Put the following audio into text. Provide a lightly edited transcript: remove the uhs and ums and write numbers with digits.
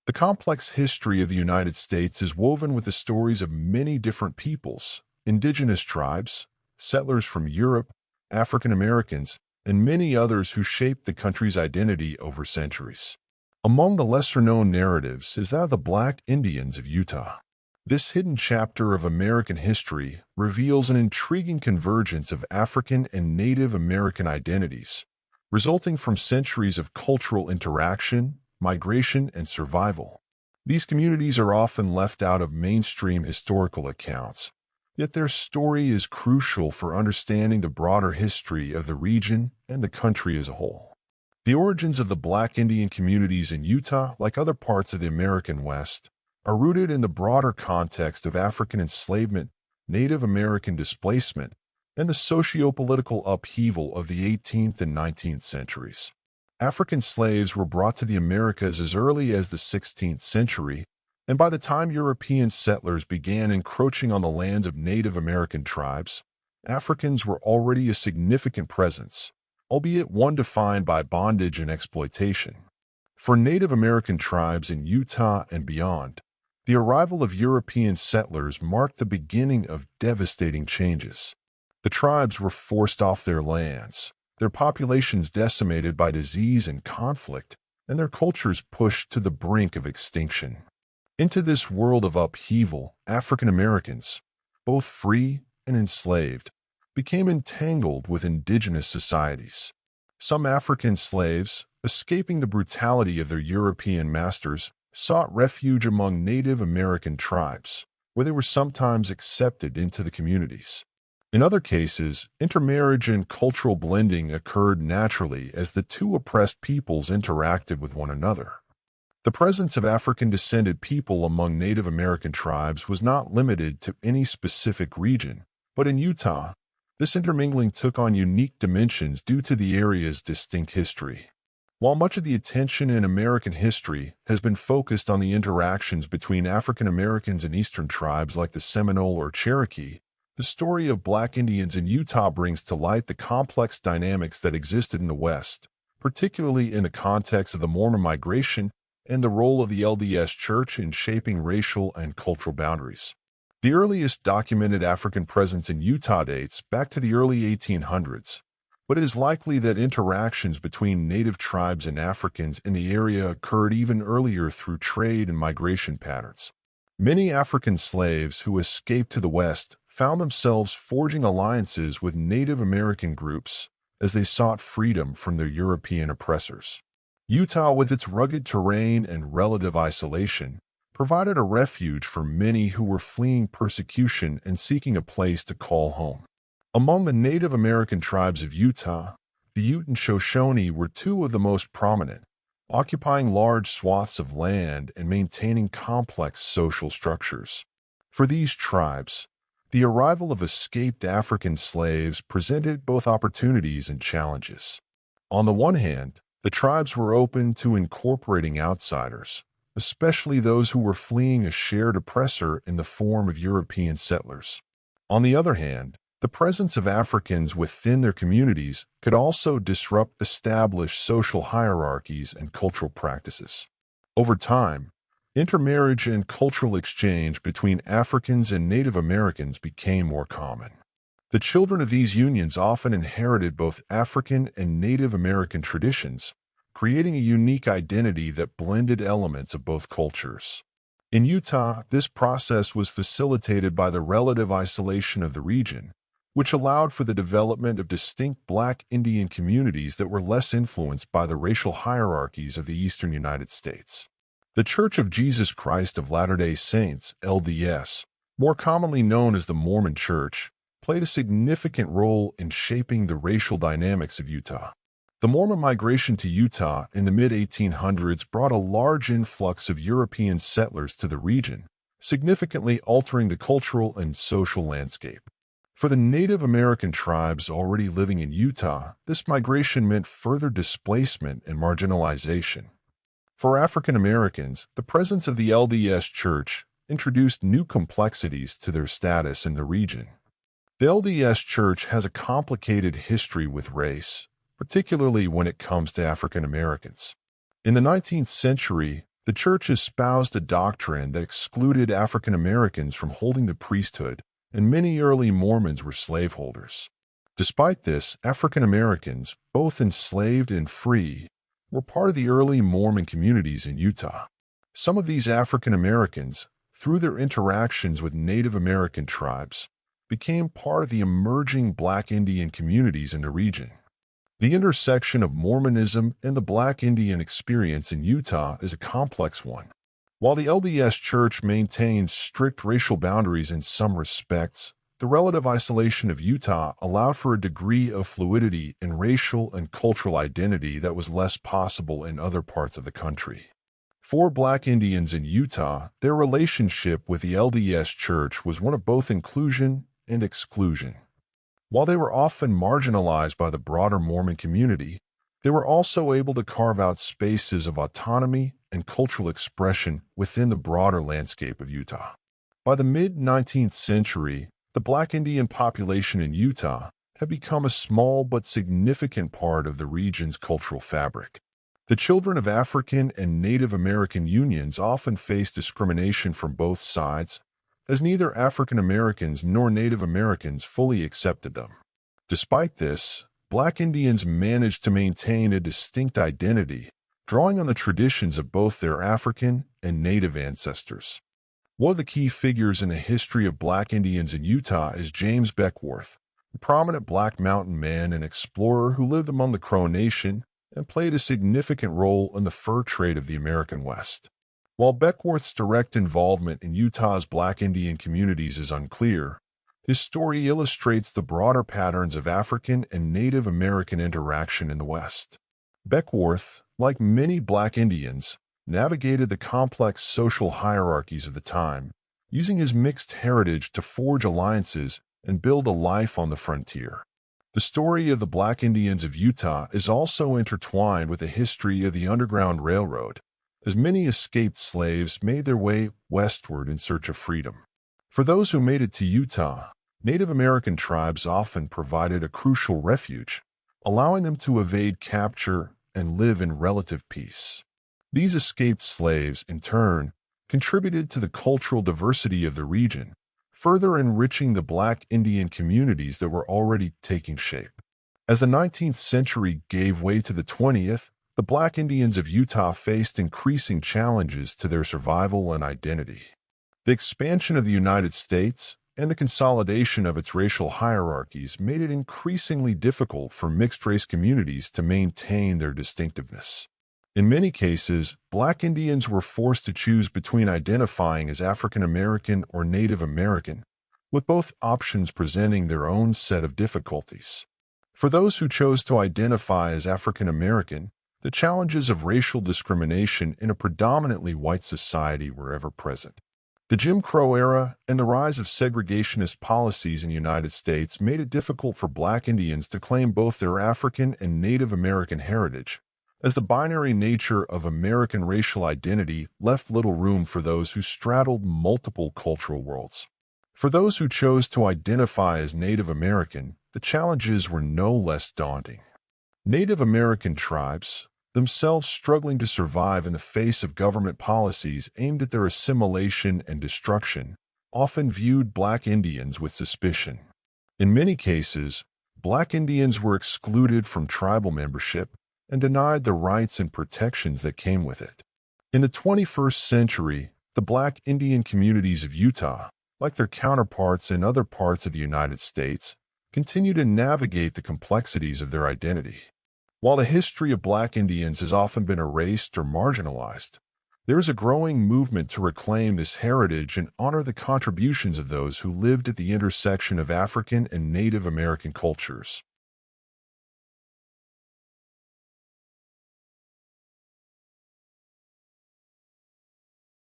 The complex history of the United States is woven with the stories of many different peoples, indigenous tribes, settlers from Europe, African Americans, and many others who shaped the country's identity over centuries. Among the lesser-known narratives is that of the Black Indians of Utah. This hidden chapter of American history reveals an intriguing convergence of African and Native American identities, resulting from centuries of cultural interaction, migration, and survival. These communities are often left out of mainstream historical accounts, yet their story is crucial for understanding the broader history of the region and the country as a whole. The origins of the Black Indian communities in Utah, like other parts of the American West, are rooted in the broader context of African enslavement, Native American displacement, and the socio-political upheaval of the 18th and 19th centuries. African slaves were brought to the Americas as early as the 16th century, and by the time European settlers began encroaching on the lands of Native American tribes, Africans were already a significant presence, albeit one defined by bondage and exploitation. For Native American tribes in Utah and beyond, the arrival of European settlers marked the beginning of devastating changes. The tribes were forced off their lands, their populations decimated by disease and conflict, and their cultures pushed to the brink of extinction. Into this world of upheaval, African Americans, both free and enslaved, became entangled with indigenous societies. Some African slaves, escaping the brutality of their European masters, sought refuge among Native American tribes, where they were sometimes accepted into the communities. In other cases, intermarriage and cultural blending occurred naturally as the two oppressed peoples interacted with one another. The presence of African-descended people among Native American tribes was not limited to any specific region, but in Utah, this intermingling took on unique dimensions due to the area's distinct history. While much of the attention in American history has been focused on the interactions between African Americans and Eastern tribes like the Seminole or Cherokee, the story of Black Indians in Utah brings to light the complex dynamics that existed in the West, particularly in the context of the Mormon migration and the role of the LDS Church in shaping racial and cultural boundaries. The earliest documented African presence in Utah dates back to the early 1800s, but it is likely that interactions between native tribes and Africans in the area occurred even earlier through trade and migration patterns. Many African slaves who escaped to the West found themselves forging alliances with Native American groups as they sought freedom from their European oppressors. Utah, with its rugged terrain and relative isolation, provided a refuge for many who were fleeing persecution and seeking a place to call home. Among the Native American tribes of Utah, the Ute and Shoshone were two of the most prominent, occupying large swaths of land and maintaining complex social structures. For these tribes, the arrival of escaped African slaves presented both opportunities and challenges. On the one hand, the tribes were open to incorporating outsiders, especially those who were fleeing a shared oppressor in the form of European settlers. On the other hand, the presence of Africans within their communities could also disrupt established social hierarchies and cultural practices. Over time, intermarriage and cultural exchange between Africans and Native Americans became more common. The children of these unions often inherited both African and Native American traditions, creating a unique identity that blended elements of both cultures. In Utah, this process was facilitated by the relative isolation of the region, which allowed for the development of distinct Black Indian communities that were less influenced by the racial hierarchies of the eastern United States. The Church of Jesus Christ of Latter-day Saints, LDS, more commonly known as the Mormon Church, played a significant role in shaping the racial dynamics of Utah. The Mormon migration to Utah in the mid-1800s brought a large influx of European settlers to the region, significantly altering the cultural and social landscape. For the Native American tribes already living in Utah, this migration meant further displacement and marginalization. For African Americans, the presence of the LDS Church introduced new complexities to their status in the region. The LDS Church has a complicated history with race, particularly when it comes to African Americans. In the 19th century, The church espoused a doctrine that excluded African Americans from holding the priesthood, and many early Mormons were slaveholders. Despite this, African Americans, both enslaved and free, were part of the early Mormon communities in Utah. Some of these African Americans, through their interactions with Native American tribes, became part of the emerging Black Indian communities in the region. The intersection of Mormonism and the Black Indian experience in Utah is a complex one. While the LDS Church maintained strict racial boundaries in some respects, the relative isolation of Utah allowed for a degree of fluidity in racial and cultural identity that was less possible in other parts of the country. For Black Indians in Utah, their relationship with the LDS Church was one of both inclusion and exclusion. While they were often marginalized by the broader Mormon community, they were also able to carve out spaces of autonomy and cultural expression within the broader landscape of Utah. By the mid-19th century, the Black Indian population in Utah had become a small but significant part of the region's cultural fabric. The children of African and Native American unions often faced discrimination from both sides, as neither African Americans nor Native Americans fully accepted them. Despite this, Black Indians managed to maintain a distinct identity, drawing on the traditions of both their African and Native ancestors. One of the key figures in the history of Black Indians in Utah is James Beckwourth, a prominent Black mountain man and explorer who lived among the Crow Nation and played a significant role in the fur trade of the American West. While Beckwourth's direct involvement in Utah's Black Indian communities is unclear, his story illustrates the broader patterns of African and Native American interaction in the West. Beckwourth, like many Black Indians, navigated the complex social hierarchies of the time, using his mixed heritage to forge alliances and build a life on the frontier. The story of the Black Indians of Utah is also intertwined with the history of the Underground Railroad, as many escaped slaves made their way westward in search of freedom. For those who made it to Utah, Native American tribes often provided a crucial refuge, allowing them to evade capture and live in relative peace. These escaped slaves, in turn, contributed to the cultural diversity of the region, further enriching the Black Indian communities that were already taking shape. As the 19th century gave way to the 20th, the Black Indians of Utah faced increasing challenges to their survival and identity. The expansion of the United States and the consolidation of its racial hierarchies made it increasingly difficult for mixed-race communities to maintain their distinctiveness. In many cases, Black Indians were forced to choose between identifying as African American or Native American, with both options presenting their own set of difficulties. For those who chose to identify as African American, the challenges of racial discrimination in a predominantly white society were ever present. The Jim Crow era and the rise of segregationist policies in the United States made it difficult for Black Indians to claim both their African and Native American heritage, as the binary nature of American racial identity left little room for those who straddled multiple cultural worlds. For those who chose to identify as Native American, the challenges were no less daunting. Native American tribes, themselves struggling to survive in the face of government policies aimed at their assimilation and destruction, often viewed Black Indians with suspicion. In many cases, Black Indians were excluded from tribal membership and denied the rights and protections that came with it. In the 21st century, the Black Indian communities of Utah, like their counterparts in other parts of the United States, continue to navigate the complexities of their identity. While the history of Black Indians has often been erased or marginalized, there is a growing movement to reclaim this heritage and honor the contributions of those who lived at the intersection of African and Native American cultures.